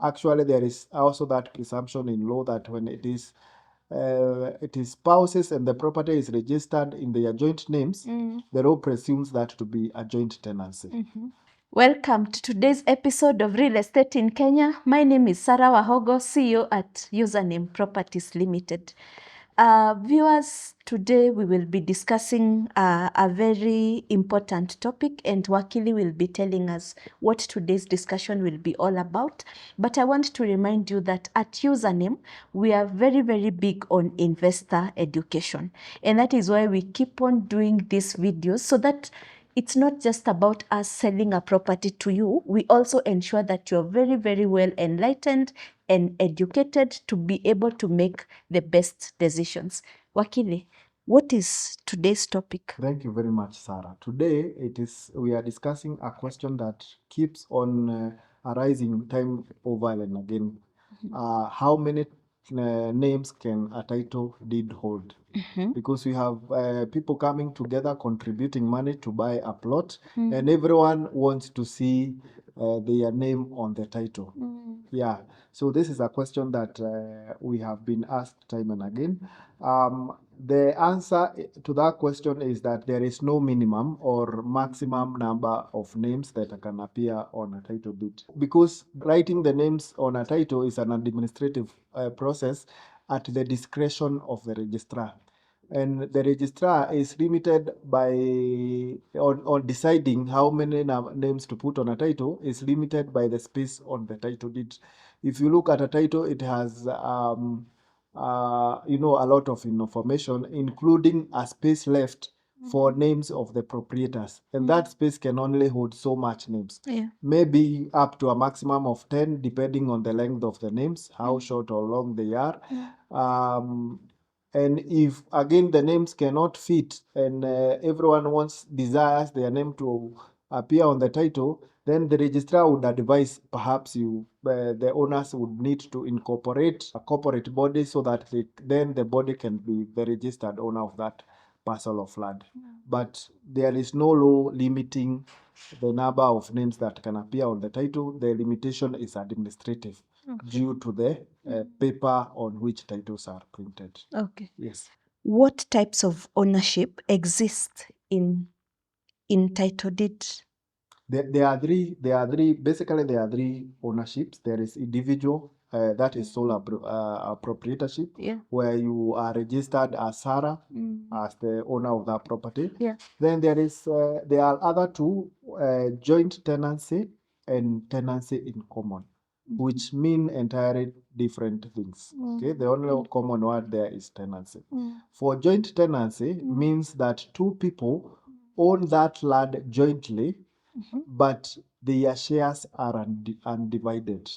Actually, there is also that presumption in law that when it is spouses and the property is registered in their joint names, the law presumes that to be a joint tenancy. Welcome to today's episode of Real Estate in Kenya. My name is Sarah Wahogo, CEO at Username Properties Limited. Viewers, today we will be discussing a very important topic, and Wakili will be telling us what today's discussion will be all about. But I want to remind you that at Username, we are very, very big on investor education. And that is why we keep on doing these videos so that it's not just about us selling a property to you. We also ensure that you're very, very well enlightened and educated to be able to make the best decisions. Wakili, what is today's topic? Thank you very much, Sarah. Today we are discussing a question that keeps on arising time over and again. How many names can a title deed hold? Because we have people coming together contributing money to buy a plot, and everyone wants to see their name on the title. Yeah, so this is a question that we have been asked time and again. The answer to that question is that there is no minimum or maximum number of names that can appear on a title deed. Because writing the names on a title is an administrative process at the discretion of the registrar. And the registrar is limited by on deciding how many names to put on a title is limited by the space on the title deed. If you look at a title, it has a lot of information, including a space left for names of the proprietors, and that space can only hold so much names. Maybe up to a maximum of 10, depending on the length of the names, how short or long they are. And if again the names cannot fit and everyone desires their name to appear on the title, then the registrar would advise perhaps the owners would need to incorporate a corporate body so that then the body can be the registered owner of that parcel of land. But there is no law limiting the number of names that can appear on the title. The limitation is administrative due to the paper on which titles are printed. Okay. Yes. What types of ownership exist in title deed? There are three. Basically, there are three ownerships. There is individual, that is sole proprietorship, where you are registered as Sarah, as the owner of that property. Then there are other two, joint tenancy and tenancy in common, which mean entirely different things. Okay, the only common word there is tenancy. For joint tenancy means that two people own that land jointly, but their shares are undivided.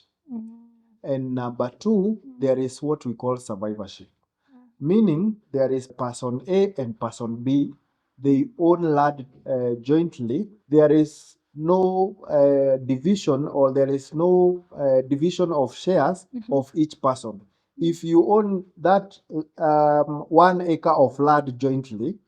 And number two, there is what we call survivorship, meaning there is person A and person B. They own land jointly. There is no division, or there is no division of shares of each person. If you own that 1 acre of land jointly,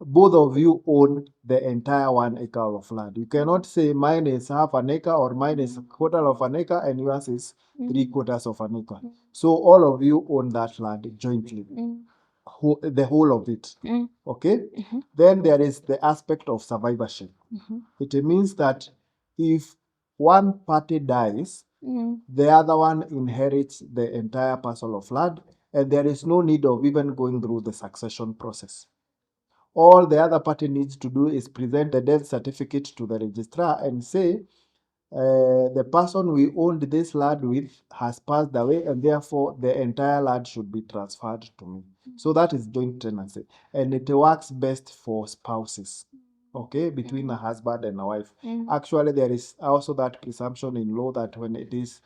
both of you own the entire 1 acre of land. You cannot say mine is half an acre or mine is a quarter of an acre and yours is 3/4 of an acre. So all of you own that land jointly, the whole of it. Okay? Then there is the aspect of survivorship. It means that if one party dies, the other one inherits the entire parcel of land, and there is no need of even going through the succession process. All the other party needs to do is present the death certificate to the registrar and say, the person we owned this land with has passed away, and therefore the entire land should be transferred to me. So that is joint tenancy, and it works best for spouses, okay, between a husband and a wife. Actually, there is also that presumption in law that when it is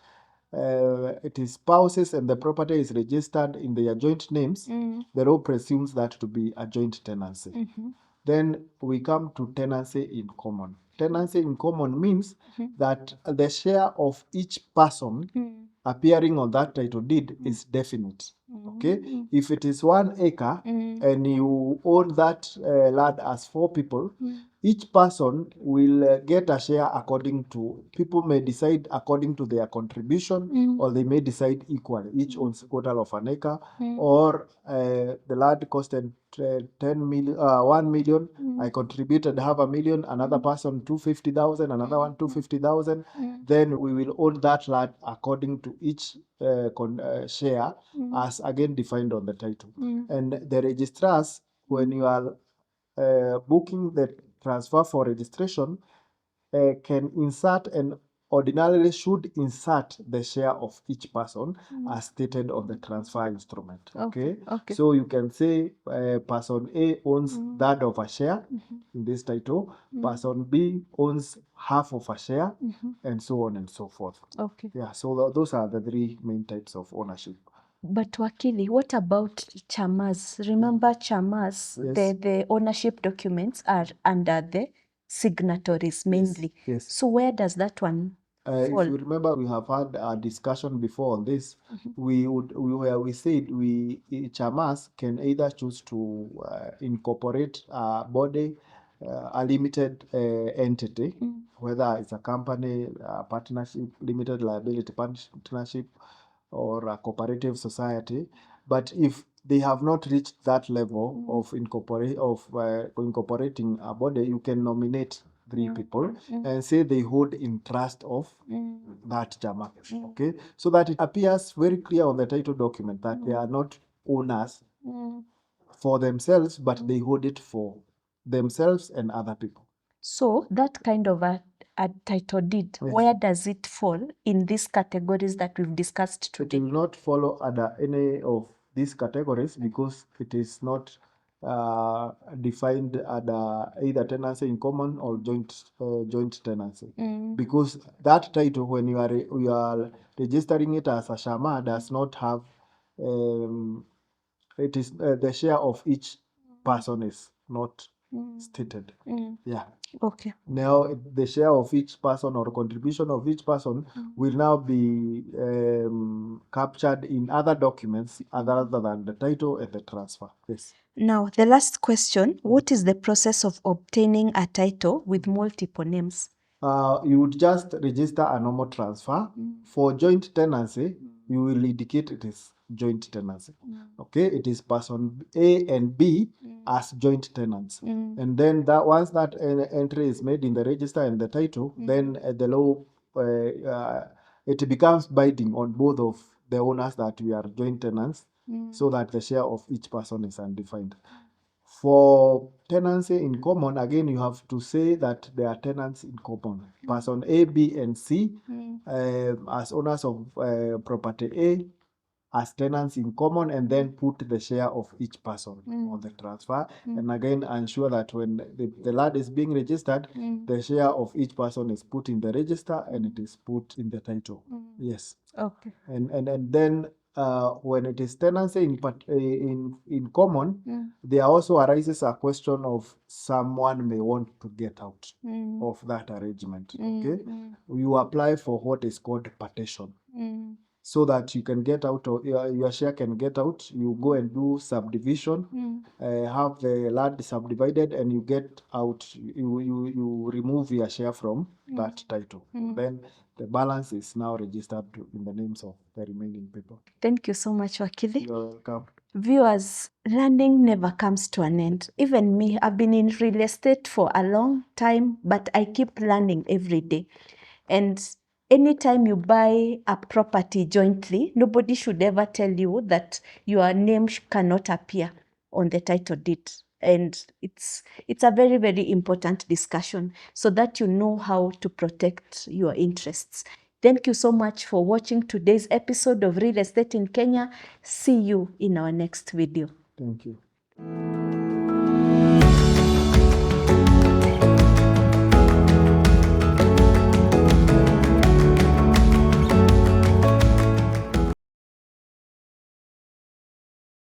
spouses and the property is registered in their joint names, the law presumes that to be a joint tenancy. Then we come to tenancy in common. Tenancy in common means that the share of each person appearing on that title deed is definite. Okay, if it is 1 acre and you own that land as 4 people, each person will get a share according to, people may decide according to their contribution, or they may decide equally. Each owns a quarter of an acre, or the land costed 1 million. I contributed half a million, another person 250,000, another one 250,000. Then we will own that land according to each share, as again defined on the title. And the registrars, when you are booking the transfer for registration, can insert and ordinarily should insert the share of each person as stated on the transfer instrument. Okay. So you can say person A owns third of a share in this title, person B owns half of a share, and so on and so forth. Okay. Yeah, so those are the 3 main types of ownership. But Wakili, what about chamas? Remember chamas, Yes. the ownership documents are under the signatories mainly. Yes. So where does that one fall? If you remember, we have had a discussion before on this. We said chamas can either choose to incorporate a body, a limited entity, whether it's a company, a partnership, limited liability partnership, or a cooperative society. But if they have not reached that level of incorporating a body, you can nominate 3 people and say they hold in trust of that chama. Okay, so that it appears very clear on the title document that they are not owners for themselves, but they hold it for themselves and other people. So that kind of a title deed, where does it fall in these categories that we've discussed today? It will not follow under any of these categories because it is not defined under either tenancy in common or joint tenancy. Because that title, when you are registering it as a chama, does not have it is the share of each person is not stated. Yeah. Okay. Now the share of each person or contribution of each person will now be captured in other documents other than the title and the transfer. Yes. Now, the last question, what is the process of obtaining a title with multiple names? You would just register a normal transfer. For joint tenancy, you will indicate it is joint tenancy. Okay, it is person A and B as joint tenants. And then that once that entry is made in the register and the title, then the law it becomes binding on both of the owners that we are joint tenants, so that the share of each person is undefined. For tenancy in common, again, you have to say that they are tenants in common. Person A, B, and C as owners of property A as tenants in common, and then put the share of each person on the transfer. And again, ensure that when the land is being registered, the share of each person is put in the register and it is put in the title. Yes. Okay. And then when it is tenancy in common, there also arises a question of someone may want to get out of that arrangement. Okay, you apply for what is called partition, so that you can get out of your share can get out. You go and do subdivision, have the land subdivided, and you get out. You remove your share from that title. Then the balance is now registered in the names of the remaining people. Thank you so much, Wakili. You're welcome. Viewers, learning never comes to an end. Even me, I've been in real estate for a long time, but I keep learning every day. And anytime you buy a property jointly, nobody should ever tell you that your name cannot appear on the title deed. And it's a very, very important discussion so that you know how to protect your interests. Thank you so much for watching today's episode of Real Estate in Kenya. See you in our next video. Thank you.